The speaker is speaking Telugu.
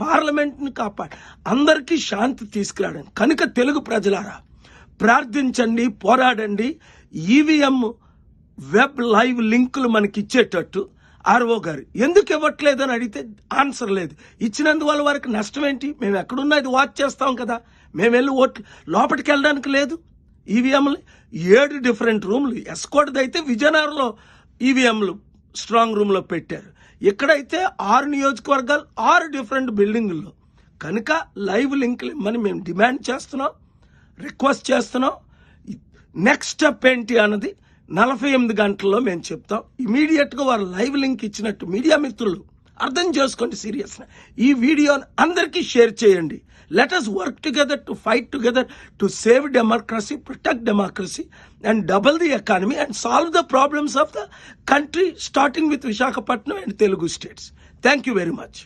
పార్లమెంట్ని కాపాడు, అందరికీ శాంతి తీసుకురావడం. కనుక తెలుగు ప్రజలారా ప్రార్థించండి, పోరాడండి. ఈవీఎం వెబ్ లైవ్ లింకులు మనకి ఇచ్చేటట్టు ఆర్ఓ గారు ఎందుకు ఇవ్వట్లేదని అడిగితే ఆన్సర్ లేదు. ఇచ్చినందువల్ల వారికి నష్టం ఏంటి? మేము ఎక్కడున్నా ఇది వాచ్ చేస్తాం కదా. మేము వెళ్ళి ఓట్లు లోపలికి వెళ్ళడానికి లేదు. ఈవీఎంలు 7 డిఫరెంట్ రూమ్లు, ఎస్కోట్ది అయితే విజయనగరంలో ఈవీఎంలు స్ట్రాంగ్ రూమ్లో పెట్టారు. ఇక్కడైతే 6 నియోజకవర్గాలు 6 డిఫరెంట్ బిల్డింగుల్లో. కనుక లైవ్ లింకులు ఇమ్మని మేము డిమాండ్ చేస్తున్నాం, రిక్వెస్ట్ చేస్తున్నాం. నెక్స్ట్ స్టెప్ ఏంటి అన్నది 48 గంటల్లో మేము చెప్తాం. ఇమీడియట్గా వారు లైవ్ లింక్ ఇచ్చినట్టు మీడియా మిత్రులు అర్థం చేసుకోండి సీరియస్గా. ఈ వీడియోని అందరికీ షేర్ చేయండి. Let us work together to fight together to save democracy, protect democracy and double the economy and solve the problems of the country starting with Visakhapatnam and Telugu states. Thank you very much.